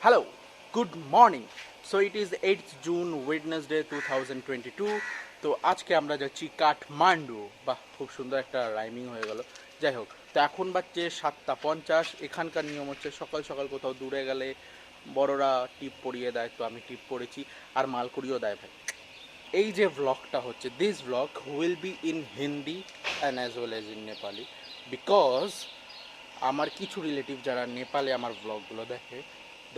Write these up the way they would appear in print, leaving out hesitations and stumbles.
Hello, good morning. So it is 8th June Wednesday 2022. তো আজকে আমরা যাচ্ছি কাঠমান্ডু। বাহ, খুব সুন্দর একটা রাইমিং হয়ে গেল। যাই হোক, তো এখন বাজছে 7:50। এখানকার নিয়ম হচ্ছে সকাল সকাল কোথাও দূরে গেলে বড়রা টিপ পরিয়ে দেয়, তো আমি টিপ পরেছি আর মালকুড়িও দেয় ভাই। এই যে ভ্লগটা হচ্ছে, this vlog will be in Hindi and as well as in Nepali, because আমার কিছু রিলেটিভ যারা নেপালে আমার ব্লগগুলো দেখে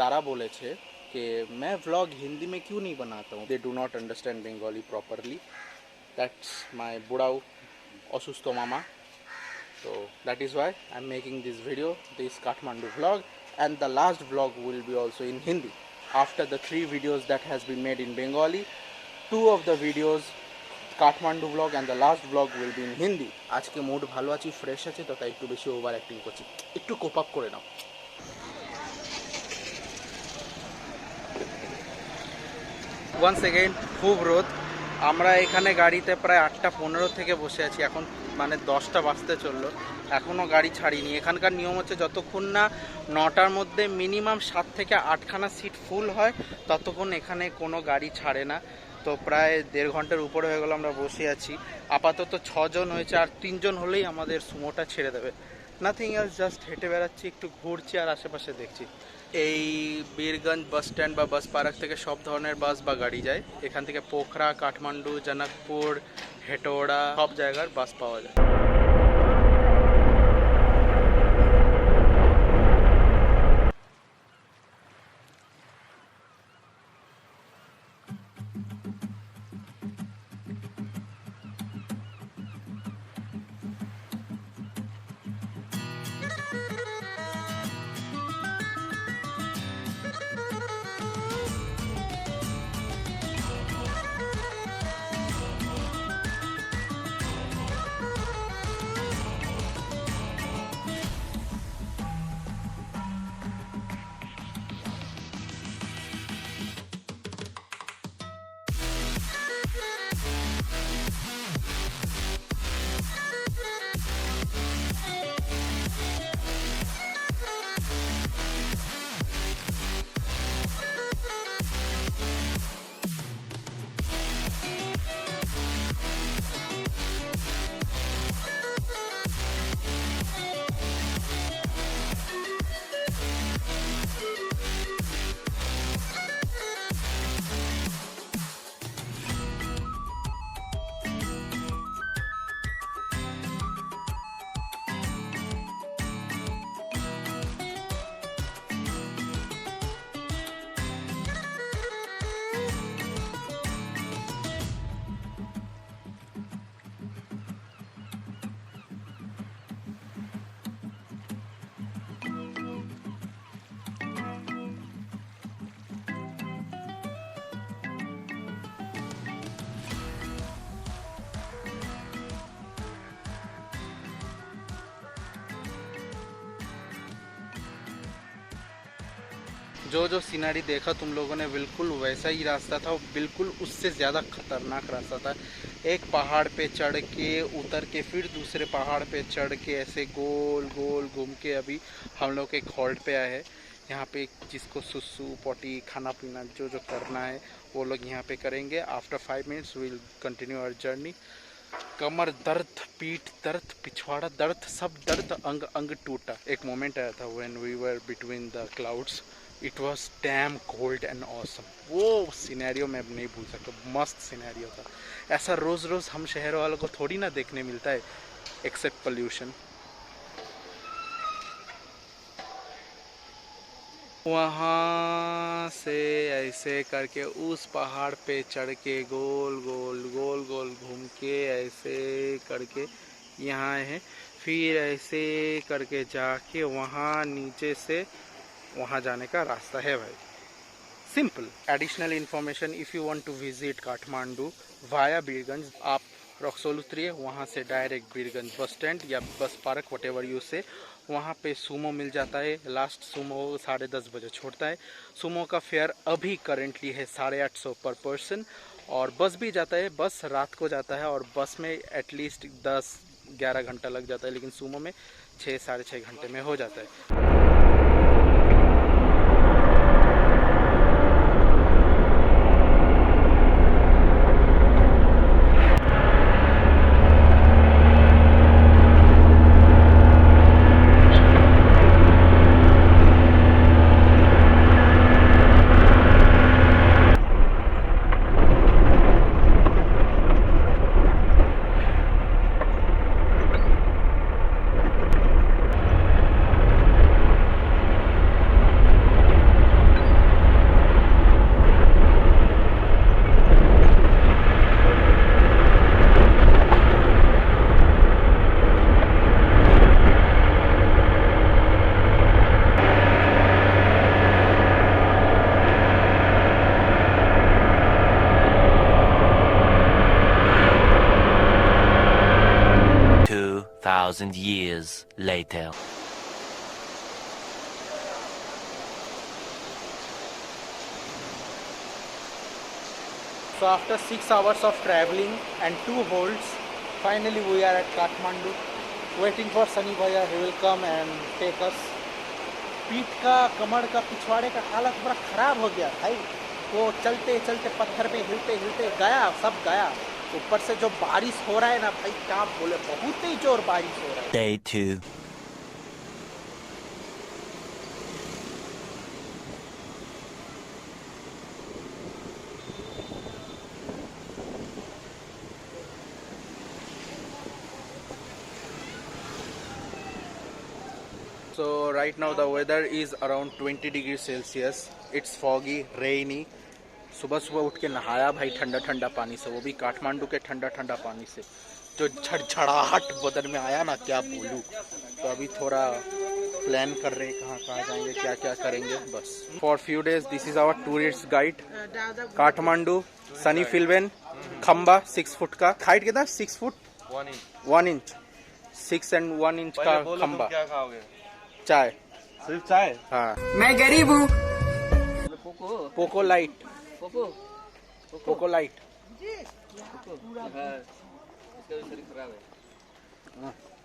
তারা বলেছে कि मैं व्लॉग हिंदी में क्यों नहीं बनाता हूँ। They do not understand Bengali properly. That's my बुढ़ाऊ असुस्थ मामा। तो that is why I am making this video, this Kathmandu vlog, and the last vlog will be also in Hindi. After the 3 videos that has been made in Bengali, 2 of the videos Kathmandu blog and the last blog will be in Hindi. আজকে mood ভালো আছি, fresh আছে, তো তাই একটু বেশি over acting করছি। একটু কোপ আপ করে নাও। ওয়ান্স এগেইন খুব রোদ। আমরা এখানে গাড়িতে প্রায় 8:15 থেকে বসে আছি, এখন মানে 10টা বাজতে চললো, এখনও গাড়ি ছাড়িনি। এখানকার নিয়ম হচ্ছে যতক্ষণ না 9টার মধ্যে মিনিমাম 7 থেকে 8খানা সিট ফুল হয় ততক্ষণ এখানে কোনো গাড়ি ছাড়ে না। তো প্রায় 1.5 ঘন্টার উপরে হয়ে গেল আমরা বসে আছি। আপাতত 6 জন হয়েছে, আর 3 জন হলেই আমাদের সুমোটা ছেড়ে দেবে। নাথিং এলস, জাস্ট হেঁটে বেড়াচ্ছি, একটু ঘুরছি আর আশেপাশে দেখছি। এই বীরগঞ্জ বাস স্ট্যান্ড বা বাস পার্ক থেকে সব ধরনের বাস বা গাড়ি যায়। এখান থেকে পোখরা, কাঠমান্ডু, জনকপুর, হেটোড়া সব জায়গার বাস পাওয়া যায়। जो सीनरी देखा तुम लोगों ने, बिल्कुल वैसा ही रास्ता था, बिल्कुल उससे ज़्यादा खतरनाक रास्ता था। एक पहाड़ पे चढ़ के उतर के फिर दूसरे पहाड़ पे चढ़ के ऐसे गोल गोल घूम के अभी हम लोग एक हॉल्ट पे आए हैं। यहाँ पे जिसको सुसु पोटी खाना पीना जो जो करना है वो लोग यहाँ पे करेंगे। After 5 minutes will continue our journey. कमर दर्द, पीठ दर्द, पिछवाड़ा दर्द, सब दर्द, अंग अंग टूटा। एक मोमेंट आया था when we were between the clouds, it was damn cold and awesome. वो सिनेरियो मैं नहीं भूल सकता, मस्त सिनेरियो था। ऐसा रोज़ रोज़ हम शहर वालों को थोड़ी ना देखने मिलता है, एक्सेप्ट पोल्यूशन। वहाँ से ऐसे करके उस पहाड़ पे चढ़ के गोल गोल गोल गोल घूम के ऐसे करके यहाँ है, फिर ऐसे करके जाके वहाँ नीचे से वहाँ जाने का रास्ता है भाई। Simple. Additional information, if you want to visit Kathmandu via Birgunj, आप रक्सोल उतरिए, वहाँ से डायरेक्ट बीरगंज बस स्टैंड या bus park what ever you से, वहाँ पे सूमो मिल जाता है। लास्ट सूमो 10:30 बजे छोड़ता है। सूमो का फेयर अभी करेंटली है 850 पर पर्सन, और बस भी जाता है। बस रात को जाता है और बस में एटलीस्ट 10-11 घंटा लग जाता है, लेकिन सूमो में 6-6.5 घंटे में हो जाता है। 2,000 years later. So after 6 hours of traveling and 2 holds, finally we are at Kathmandu, waiting for Sunny Bhaiya. He will come and take us. पीठ का, कमर का, पिछवाड़े का हालत बड़ा ख़राब हो गया भाई। वो चलते चलते पत्थर पे हिलते हिलते गया, सब गया। ऊपर से जो बारिश हो रहा है ना भाई, क्या बोले, बहुत ही जोर बारिश हो रहा है। Day 2. So right now the weather is around 20 degrees Celsius. It's foggy, rainy. सुबह सुबह उठ के नहाया भाई ठंडा ठंडा पानी से, वो भी काठमांडू के ठंडा ठंडा पानी से। जो झड़झड़ाहट बदन में आया ना, क्या बोलूँ। तो अभी थोड़ा प्लान कर रहे हैं कहाँ कहाँ जाएंगे, क्या क्या करेंगे बस। For few days this is our tourist guide. Kathmandu, Sunny फिल्वेन, खम्बा 6 फुट का। हाइट कितना? 6 फुट 1 इंच। 6 and 1 इंच का खम्बा। क्या खाओगे? चाय, सिर्फ चाय? हाँ। मैं गरीब हूँ। Poco light, Poco light.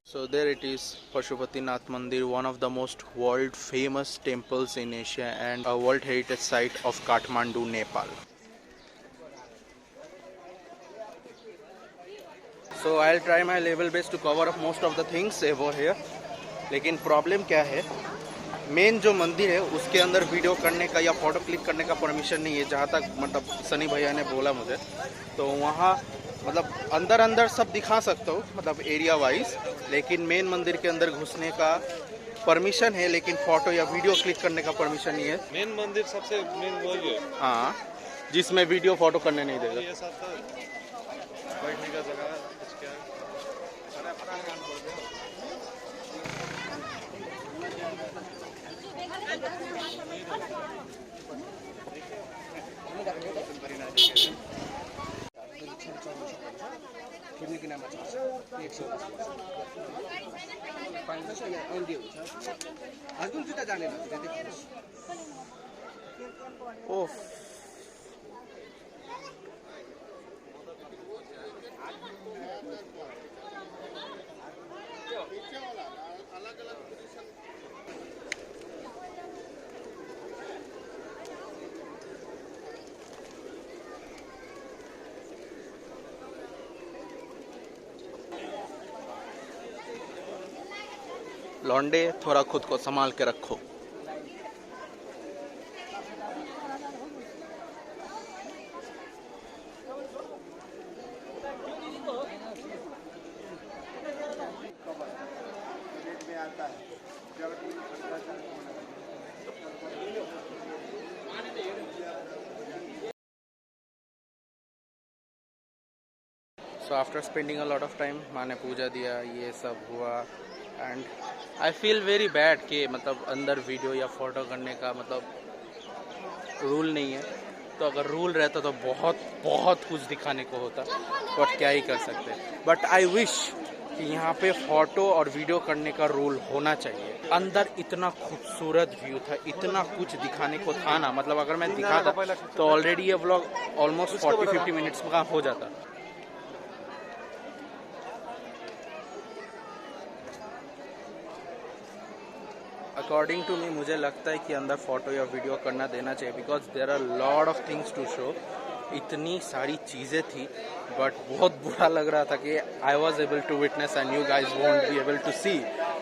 So there it is, Pashupatinath Mandir, one of the most world famous temples in Asia and a World Heritage Site of Kathmandu, Nepal. So I'll try my level best to cover up most of the things over here. लेकिन problem क्या है, main जो मंदिर है उसके अंदर video करने का या फोटो क्लिक करने का परमिशन नहीं है, जहाँ तक मतलब सनी भैया ने बोला मुझे। तो वहाँ मतलब अंदर अंदर सब दिखा सकता हूँ, मतलब एरिया वाइज, लेकिन मेन मंदिर के अंदर घुसने का परमिशन है, लेकिन फोटो या वीडियो क्लिक करने का परमिशन नहीं है। मेन मंदिर सबसे मेन वो है, हाँ, जिसमें वीडियो फोटो करने नहीं देगा। ये सब तो बैठने का जगह है, कुछ क्या है। ओह, लौंडे थोड़ा खुद को संभाल के रखो। So after spending a lot of time, माँ ने पूजा दिया, ये सब हुआ, and I feel very bad कि मतलब अंदर वीडियो या फोटो करने का मतलब रूल नहीं है। तो अगर रूल रहता तो बहुत बहुत कुछ दिखाने को होता, बट क्या ही कर सकते। बट आई विश कि यहाँ पे फोटो और वीडियो करने का रूल होना चाहिए। अंदर इतना खूबसूरत व्यू था, इतना कुछ दिखाने को था ना, मतलब अगर मैं दिखाता तो ऑलरेडी ये व्लॉग ऑलमोस्ट 40-50 मिनट्स में हो जाता। अकॉर्डिंग टू मी, मुझे लगता है कि अंदर फोटो या वीडियो करना देना चाहिए, because there are lot of things to show. इतनी सारी चीज़ें थी, बट बहुत बुरा लग रहा था कि I was able to witness and you guys won't be able to see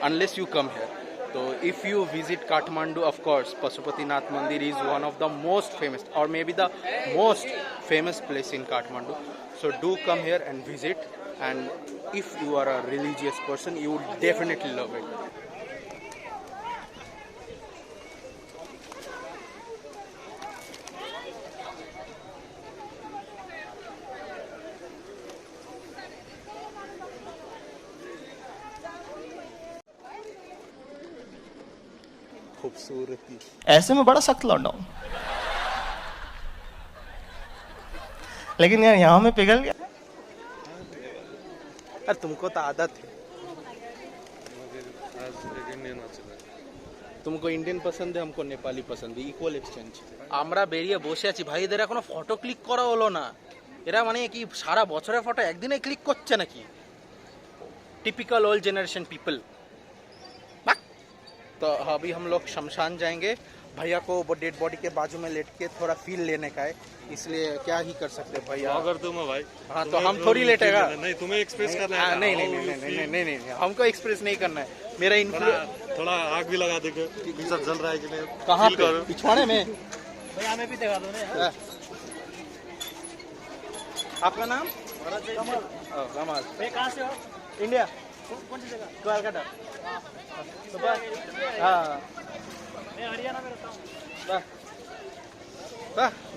unless you come here. तो if you visit Kathmandu, of course Pashupatinath मंदिर is one of the most famous और maybe the most famous place in Kathmandu. So do come here and visit, and if you are a religious person you would definitely love it. खूबसूरती ऐसे में बड़ा सख्त लौंडा हूं, लेकिन यार यहाँ में पिघल गया। अरे तुमको तो आदत है। एक इंडियन अच्छी लगे तुमको इंडियन पसंद है, हमको नेपाली पसंद है, ইকুয়াল এক্সচেঞ্জ। আমরা বেরিয়ে বসে আছি ভাই, এদের এখনো ফটো ক্লিক করা হলো না। এরা মানে কি সারা বছরের ফটো একদিনে ক্লিক করছে নাকি? Typical old generation people. तो अभी हम लोग शमशान जाएंगे। भैया को वो डेड बॉडी के बाजू में लेट के थोड़ा फील लेने का है, इसलिए क्या ही कर सकते हैं भैया। अगर तुम हो भाई हाँ तो हम थोड़ी लेटेगा। नहीं तुम्हें एक्सप्रेस करना है। नहीं नहीं नहीं नहीं नहीं नहीं नहीं हमको एक्सप्रेस नहीं करना है। मेरा थोड़ा आग भी लगा देंगे, सब जल रहा है कि नहीं। कहाँ Feel पे? करो। पिछवाड़े में। भैया हमें भी दिखा दो ना यार। आपका नाम? कमाल। भैया कहाँ से हो? इंडिया। कौन सी जगह? कोलकाता। हाँ मैं हरियाणा में रहता हूँ।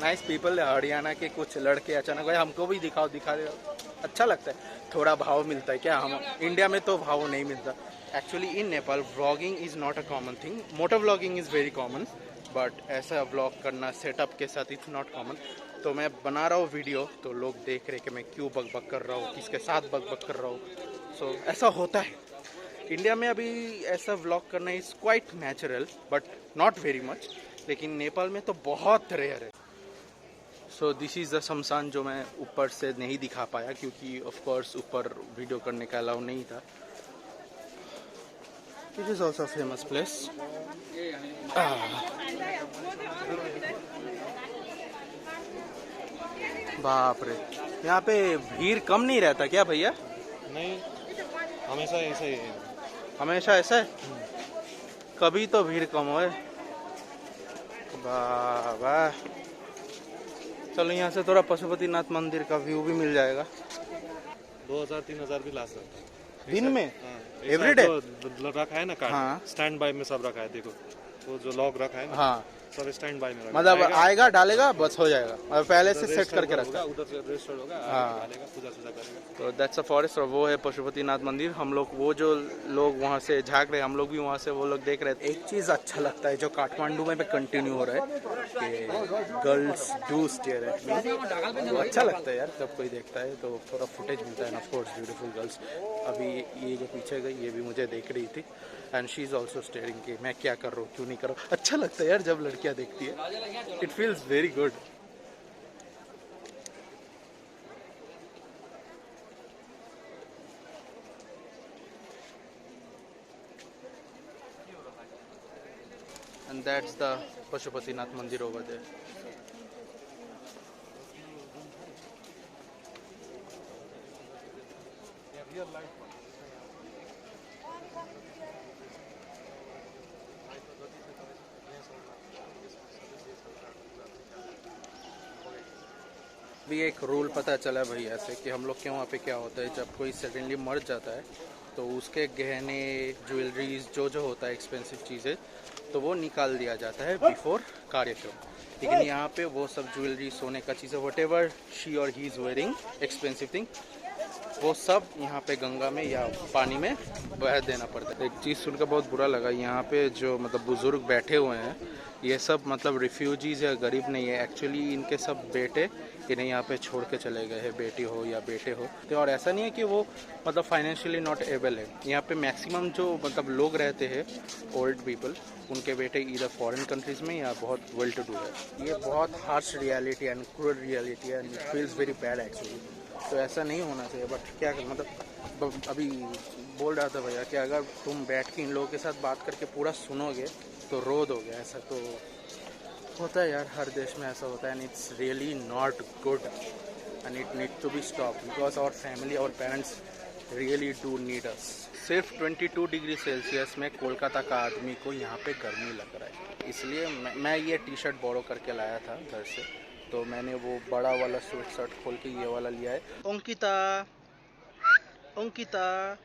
Nice people. हरियाणा के कुछ लड़के अचानक भाई हमको भी दिखा दे, अच्छा लगता है, थोड़ा भाव मिलता है क्या? हम इंडिया में तो भाव नहीं मिलता। Actually in Nepal vlogging is not a common thing. Motor vlogging is very common, but ऐसा व्लॉग करना सेटअप के साथ इट्स नॉट कॉमन। तो मैं बना रहा हूँ वीडियो, तो लोग देख रहे कि मैं क्यों बकबक कर रहा हूँ, किसके साथ बकबक कर रहा हूँ। सो ऐसा होता है। इंडिया में अभी ऐसा व्लॉग करना is quite natural but not very much, लेकिन नेपाल में तो बहुत रेयर है। सो दिस इज़ द शमशान जो मैं ऊपर से नहीं दिखा पाया क्योंकि ऑफ कोर्स ऊपर वीडियो करने का अलाउ नहीं था। It is also famous place. बाप रे, यहाँ पे भीड़ कम नहीं रहता क्या भैया? नहीं हमेशा ऐसा ही है। हमेशा ऐसा है? कभी तो भीड़ कम होए। वाह वाह। चलो यहाँ से थोड़ा पशुपतिनाथ मंदिर का व्यू भी मिल जाएगा। 2000-3000 भी ला सकता है दिन में? हाँ, Every day? जो रखा है ना कार्ड, हाँ। स्टैंड बाय में सब रखा है। देखो वो जो लॉक रखा है ना, हाँ सब स्टैंड बाय में रखा है। मतलब आएगा डालेगा बस हो जाएगा, और पहले से उधर सेट करके register रखा। होगा, उधर से रजिस्टर होगा, हाँ। आगे डालेगा, पूजा करेगा। तो दैट्स अ फॉरेस्ट, और वो है पशुपतिनाथ मंदिर। हम लोग वो जो लोग वहाँ से झाँक रहे, हम लोग भी वहाँ से वो लोग देख रहे थे। एक चीज़ अच्छा लगता है जो काठमांडू में कंटिन्यू हो रहा है कि girls do stare at me. वो अच्छा लगता है यार, जब कोई देखता है तो थोड़ा फुटेज मिलता है। Of course beautiful girls. अभी ये जो पीछे गई ये भी मुझे देख रही थी, and she is also steering कि मैं क्या कर रहा हूँ, क्यों नहीं कर रहा हूँ। अच्छा लगता है यार जब लड़कियाँ देखती है, it feels very good. And that's the Pashupatinath Mandir over there. भी एक रूल पता चला भैया से कि हम लोग के वहाँ पे क्या होता है, जब कोई सडनली मर जाता है तो उसके गहने, ज्वेलरीज, जो जो होता है एक्सपेंसिव चीज़ें, तो वो निकाल दिया जाता है बिफोर कार्यक्रम। लेकिन यहाँ पे वो सब ज्वेलरी, सोने का चीज़ें, वट एवर शी और he is wearing expensive thing, वो सब यहाँ पे गंगा में या पानी में बह देना पड़ता है। एक चीज़ सुनकर बहुत बुरा लगा, यहाँ पे जो मतलब बुज़ुर्ग बैठे हुए हैं, ये सब मतलब रिफ्यूजीज़ या गरीब नहीं है, एक्चुअली इनके सब बेटे इन्हें यहाँ पे छोड़ के चले गए हैं, बेटी हो या बेटे हो। तो और ऐसा नहीं है कि वो मतलब फाइनेंशियली नॉट एबल है। यहाँ पे मैक्सिमम जो मतलब लोग रहते हैं ओल्ड पीपल, उनके बेटे इधर फॉरेन कंट्रीज़ में या बहुत वेल टू डू है। ये बहुत harsh reality and cruel reality है, and it feels very bad actually. तो ऐसा नहीं होना चाहिए, बट क्या मतलब अभी बोल रहा था भैया कि अगर तुम बैठ के इन लोगों के साथ बात करके पूरा सुनोगे तो रो दोगे। ऐसा तो होता है यार, हर देश में ऐसा होता है, and it's really not good and it need to be stop because our family, our parents really do need us. सिर्फ 22 डिग्री सेल्सियस में कोलकाता का आदमी को यहाँ पे गर्मी लग रहा है, इसलिए मैं ये टी शर्ट बोरो करके लाया था घर से। तो मैंने वो बड़ा वाला स्वेट शर्ट खोल के ये वाला लिया है। Ankita, Ankita,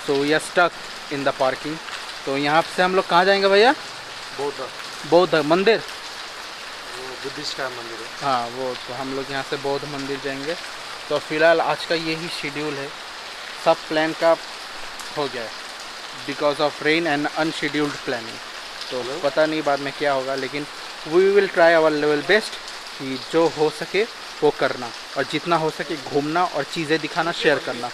so we are stuck in the parking. तो यहाँ से हम लोग कहाँ जाएंगे भैया? बौद्ध मंदिर, वो बुद्धिस्ट का मंदिर है। हाँ वो, तो हम लोग यहाँ से बौद्ध मंदिर जाएंगे। तो फिलहाल आज का यही शेड्यूल है, सब प्लान का हो गया है because of rain and unscheduled planning. तो पता नहीं बाद में क्या होगा, लेकिन we will try our level best कि जो हो सके वो करना और जितना हो सके घूमना और चीज़ें दिखाना, शेयर करना।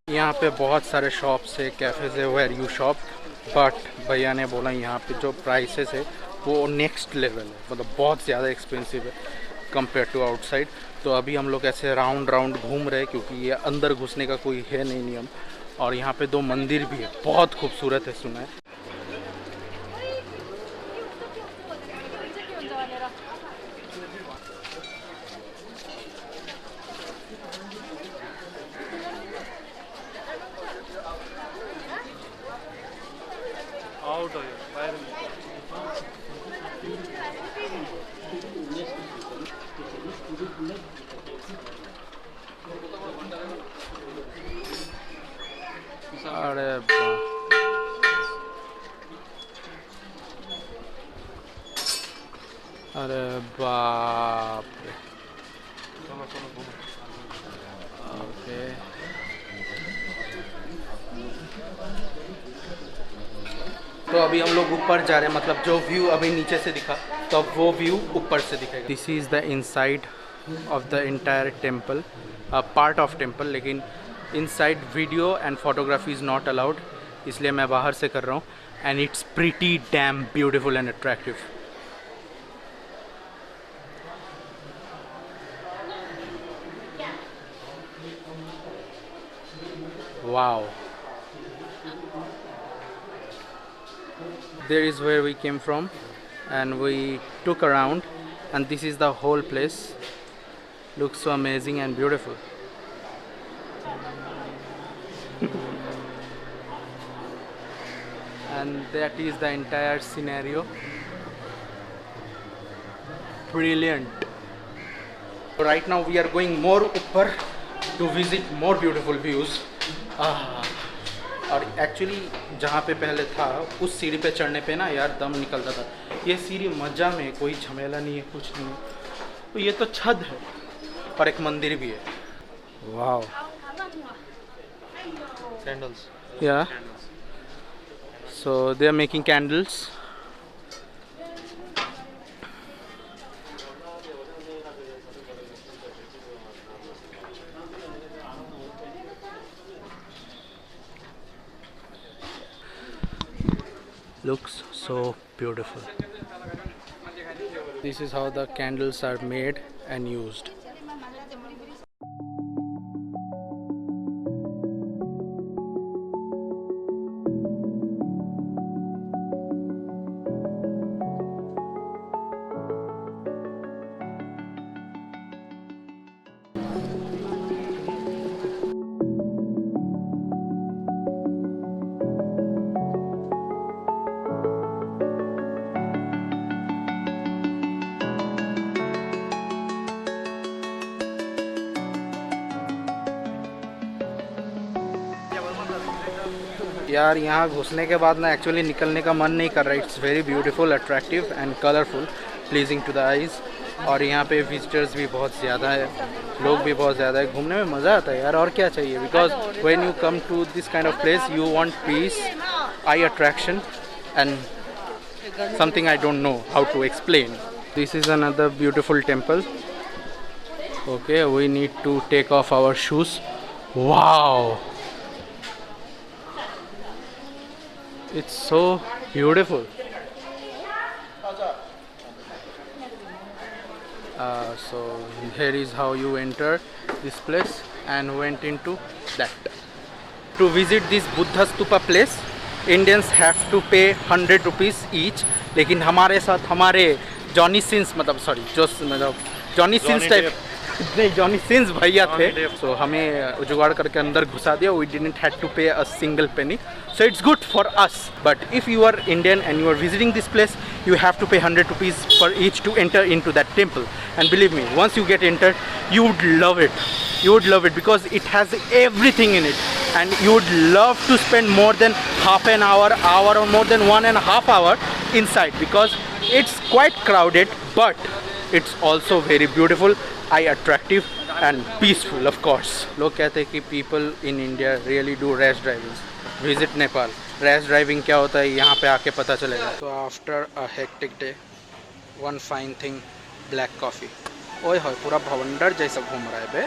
यहाँ पे बहुत सारे शॉप्स है, कैफ़ेज़ है, वेयर यू शॉप, बट भैया ने बोला यहाँ पे जो प्राइसेस है वो नेक्स्ट लेवल है, मतलब बहुत ज़्यादा एक्सपेंसिव है कंपेयर टू आउटसाइड। तो अभी हम लोग ऐसे राउंड राउंड घूम रहे हैं क्योंकि ये अंदर घुसने का कोई है नहीं नियम। और यहाँ पे 2 मंदिर भी है, बहुत खूबसूरत है, सुना है। आउट हो गया बाहर में। अरे वाह। अरे बाप रे। ओके, तो अभी हम लोग ऊपर जा रहे हैं, मतलब जो व्यू अभी नीचे से दिखा तो अब वो व्यू ऊपर से दिखेगा। This is the inside of the entire temple, part of temple, लेकिन inside video and photography is not allowed, इसलिए मैं बाहर से कर रहा हूँ। And it's pretty damn beautiful and attractive. Wow. There is where we came from and we took around, and this is the whole place. Looks so amazing and beautiful. And that is the entire scenario. Brilliant. Right now we are going more upper to visit more beautiful views. और actually जहाँ पे पहले था उस सीढ़ी पे चढ़ने पे ना यार दम निकलता था। ये सीढ़ी मज़ा में, कोई झमेला नहीं है, कुछ नहीं है। तो ये तो छत है और एक मंदिर भी है। वाह। Candles. Yeah. So they are making candles. Looks so beautiful. This is how the candles are made and used. यार यहाँ घुसने के बाद ना एक्चुअली निकलने का मन नहीं कर रहा। It's very beautiful, attractive and colourful, pleasing to the eyes. और यहाँ पे विजिटर्स भी बहुत ज़्यादा है, लोग भी बहुत ज़्यादा है, घूमने में मज़ा आता है यार, और क्या चाहिए। Because when you come to this kind of place you want peace, eye attraction and something I don't know how to explain. This is another beautiful temple. Okay, we need to take off our shoes. Wow, it's so beautiful. So here is how you enter this place and went into that. To visit this Buddha Stupa place Indians have to pay 100 rupees each, लेकिन हमारे साथ हमारे Johnny Sins मतलब sorry Johnny Sins type नहीं Johnny Sins भैया थे, सो हमें जुगाड़ करके अंदर घुसा दिया. वी डिडंट हैड टू पे a single penny, so it's good for us. But if you are Indian and you are visiting this place, you have to pay 100 rupees for each to enter into that temple. And believe me, once you get entered, you would love it. You would love it because it has everything in it, and you would love to spend more than half an hour or more than 1.5 hours inside because it's quite crowded, but it's also very beautiful, eye attractive and peaceful of course. लोग कहते हैं कि people in India really do rash driving. Visit Nepal. Rash driving क्या होता है यहाँ पे आके पता चलेगा. So after a hectic day, one fine thing, black coffee. ओए होए पूरा भवंडर जैसा घूम रहा है बे.